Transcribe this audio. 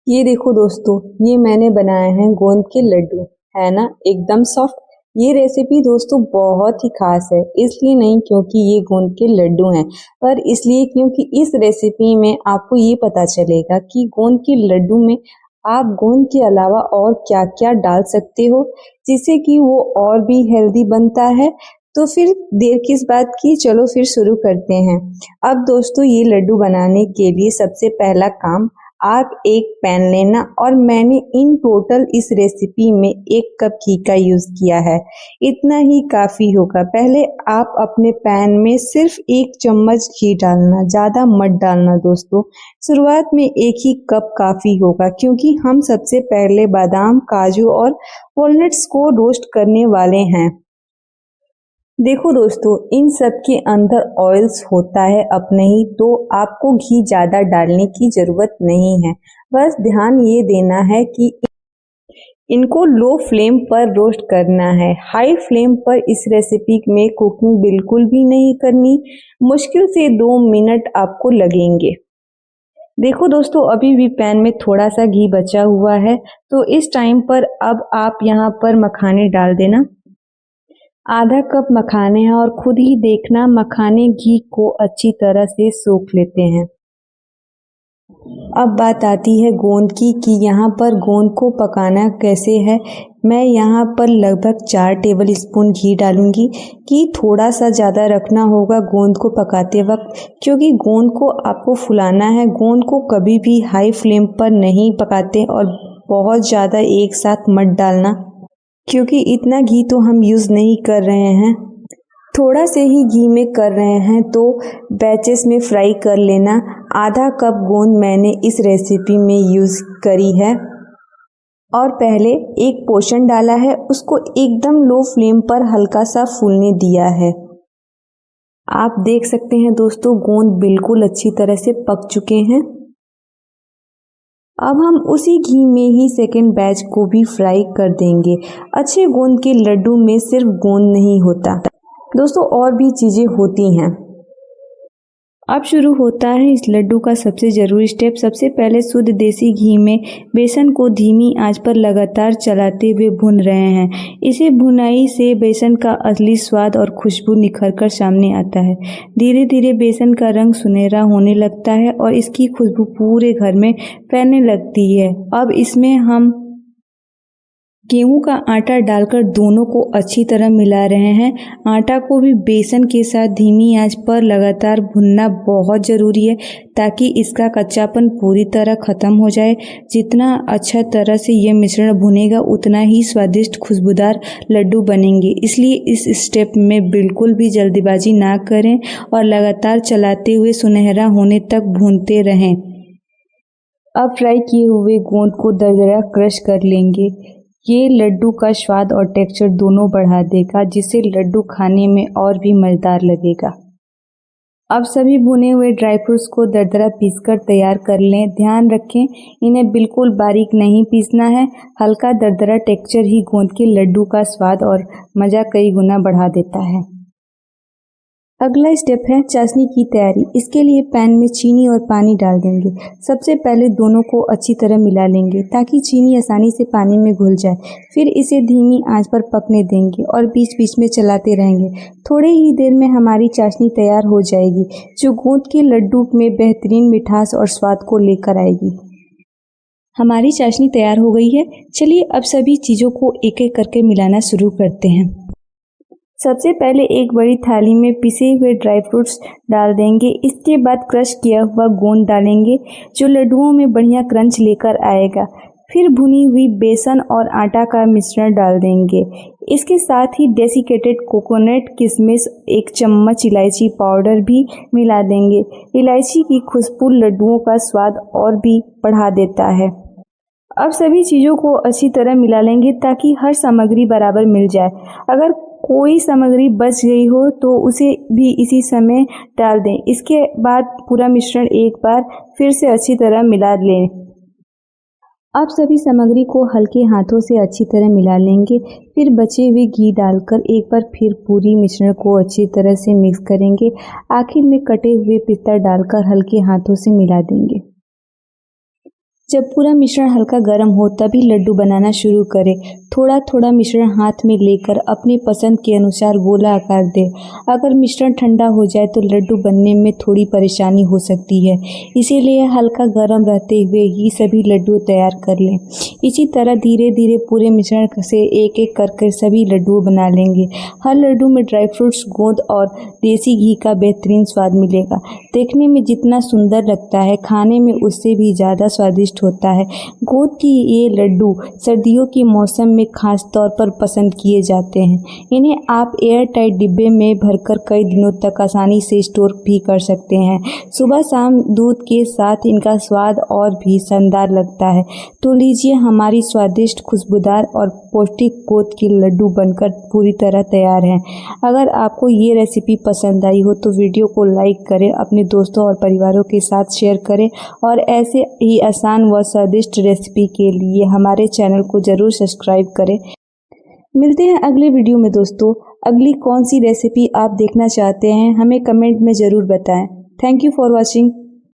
ये देखो दोस्तों, ये मैंने बनाए हैं गोंद के लड्डू। है ना, एकदम सॉफ्ट। ये रेसिपी दोस्तों बहुत ही खास है, इसलिए नहीं क्योंकि ये गोंद के लड्डू हैं, पर इसलिए क्योंकि इस रेसिपी में आपको ये पता चलेगा कि गोंद के लड्डू में आप गोंद के अलावा और क्या क्या डाल सकते हो, जिससे कि वो और भी हेल्दी बनता है। तो फिर देर किस बात की, चलो फिर शुरू करते हैं। अब दोस्तों, ये लड्डू बनाने के लिए सबसे पहला काम, आप एक पैन लेना, और मैंने इन टोटल इस रेसिपी में 1 कप घी का यूज़ किया है। इतना ही काफ़ी होगा। पहले आप अपने पैन में सिर्फ 1 चम्मच घी डालना, ज़्यादा मत डालना दोस्तों। शुरुआत में 1 ही कप काफ़ी होगा, क्योंकि हम सबसे पहले बादाम, काजू और वॉलनट्स को रोस्ट करने वाले हैं। देखो दोस्तों, इन सब के अंदर ऑयल्स होता है अपने ही, तो आपको घी ज़्यादा डालने की ज़रूरत नहीं है। बस ध्यान ये देना है कि इनको लो फ्लेम पर रोस्ट करना है। हाई फ्लेम पर इस रेसिपी में कुकिंग बिल्कुल भी नहीं करनी। मुश्किल से 2 मिनट आपको लगेंगे। देखो दोस्तों, अभी भी पैन में थोड़ा सा घी बचा हुआ है, तो इस टाइम पर अब आप यहाँ पर मखाने डाल देना। आधा कप मखाने हैं, और खुद ही देखना मखाने घी को अच्छी तरह से सोख लेते हैं। अब बात आती है गोंद की कि यहाँ पर गोंद को पकाना कैसे है। मैं यहाँ पर लगभग 4 टेबल स्पून घी डालूंगी। कि थोड़ा सा ज़्यादा रखना होगा गोंद को पकाते वक्त, क्योंकि गोंद को आपको फुलाना है। गोंद को कभी भी हाई फ्लेम पर नहीं पकाते, और बहुत ज़्यादा एक साथ मत डालना, क्योंकि इतना घी तो हम यूज़ नहीं कर रहे हैं, थोड़ा से ही घी में कर रहे हैं, तो बैचेस में फ्राई कर लेना। आधा कप गोंद मैंने इस रेसिपी में यूज़ करी है, और पहले एक पोर्शन डाला है, उसको एकदम लो फ्लेम पर हल्का सा फूलने दिया है। आप देख सकते हैं दोस्तों, गोंद बिल्कुल अच्छी तरह से पक चुके हैं। अब हम उसी घी में ही सेकेंड बैच को भी फ्राई कर देंगे। अच्छे गोंद के लड्डू में सिर्फ गोंद नहीं होता दोस्तों, और भी चीज़ें होती हैं। अब शुरू होता है इस लड्डू का सबसे ज़रूरी स्टेप। सबसे पहले शुद्ध देसी घी में बेसन को धीमी आंच पर लगातार चलाते हुए भून रहे हैं। इसे भुनाई से बेसन का असली स्वाद और खुशबू निखर कर सामने आता है। धीरे धीरे बेसन का रंग सुनहरा होने लगता है, और इसकी खुशबू पूरे घर में फैलने लगती है। अब इसमें हम गेहूं का आटा डालकर दोनों को अच्छी तरह मिला रहे हैं। आटा को भी बेसन के साथ धीमी आंच पर लगातार भुनना बहुत ज़रूरी है, ताकि इसका कच्चापन पूरी तरह ख़त्म हो जाए। जितना अच्छा तरह से यह मिश्रण भुनेगा, उतना ही स्वादिष्ट खुशबूदार लड्डू बनेंगे। इसलिए इस स्टेप में बिल्कुल भी जल्दबाजी ना करें, और लगातार चलाते हुए सुनहरा होने तक भूनते रहें। अब फ्राई किए हुए गोंद को दरदरा क्रश कर लेंगे। ये लड्डू का स्वाद और टेक्सचर दोनों बढ़ा देगा, जिससे लड्डू खाने में और भी मज़ेदार लगेगा। अब सभी भुने हुए ड्राई फ्रूट्स को दरदरा पीसकर तैयार कर लें। ध्यान रखें, इन्हें बिल्कुल बारीक नहीं पीसना है। हल्का दरदरा टेक्सचर ही गोंद के लड्डू का स्वाद और मज़ा कई गुना बढ़ा देता है। अगला स्टेप है चाशनी की तैयारी। इसके लिए पैन में चीनी और पानी डाल देंगे। सबसे पहले दोनों को अच्छी तरह मिला लेंगे, ताकि चीनी आसानी से पानी में घुल जाए। फिर इसे धीमी आंच पर पकने देंगे, और बीच बीच में चलाते रहेंगे। थोड़े ही देर में हमारी चाशनी तैयार हो जाएगी, जो गोंद के लड्डू में बेहतरीन मिठास और स्वाद को लेकर आएगी। हमारी चाशनी तैयार हो गई है। चलिए अब सभी चीज़ों को एक एक करके मिलाना शुरू करते हैं। सबसे पहले एक बड़ी थाली में पिसे हुए ड्राई फ्रूट्स डाल देंगे। इसके बाद क्रश किया हुआ गोंद डालेंगे, जो लड्डुओं में बढ़िया क्रंच लेकर आएगा। फिर भुनी हुई बेसन और आटा का मिश्रण डाल देंगे। इसके साथ ही डेसिकेटेड कोकोनट, किशमिश, 1 चम्मच इलायची पाउडर भी मिला देंगे। इलायची की खुशबू लड्डुओं का स्वाद और भी बढ़ा देता है। अब सभी चीज़ों को अच्छी तरह मिला लेंगे, ताकि हर सामग्री बराबर मिल जाए। अगर कोई सामग्री बच गई हो तो उसे भी इसी समय डाल दें। इसके बाद पूरा मिश्रण एक बार फिर से अच्छी तरह मिला लें। अब सभी सामग्री को हल्के हाथों से अच्छी तरह मिला लेंगे। फिर बचे हुए घी डालकर एक बार फिर पूरी मिश्रण को अच्छी तरह से मिक्स करेंगे। आखिर में कटे हुए पिस्ता डालकर हल्के हाथों से मिला देंगे। जब पूरा मिश्रण हल्का गर्म हो तभी लड्डू बनाना शुरू करें। थोड़ा थोड़ा मिश्रण हाथ में लेकर अपनी पसंद के अनुसार गोला आकार दें। अगर मिश्रण ठंडा हो जाए तो लड्डू बनने में थोड़ी परेशानी हो सकती है, इसीलिए हल्का गर्म रहते हुए ही सभी लड्डू तैयार कर लें। इसी तरह धीरे धीरे पूरे मिश्रण से एक एक करके सभी लड्डू बना लेंगे। हर लड्डू में ड्राई फ्रूट्स, गोंद और देसी घी का बेहतरीन स्वाद मिलेगा। देखने में जितना सुंदर लगता है, खाने में उससे भी ज़्यादा स्वादिष्ट होता है। गोंद की ये लड्डू सर्दियों के मौसम में खास तौर पर पसंद किए जाते हैं। इन्हें आप एयर टाइट डिब्बे में भरकर कई दिनों तक आसानी से स्टोर भी कर सकते हैं। सुबह शाम दूध के साथ इनका स्वाद और भी शानदार लगता है। तो लीजिए, हमारी स्वादिष्ट, खुशबूदार और पौष्टिक गोंद के लड्डू बनकर पूरी तरह तैयार हैं। अगर आपको ये रेसिपी पसंद आई हो तो वीडियो को लाइक करें, अपने दोस्तों और परिवारों के साथ शेयर करें और ऐसे ही आसान व स्वादिष्ट रेसिपी के लिए हमारे चैनल को ज़रूर सब्सक्राइब करें। मिलते हैं अगले वीडियो में दोस्तों। अगली कौन सी रेसिपी आप देखना चाहते हैं हमें कमेंट में ज़रूर बताएं। Thank you for watching.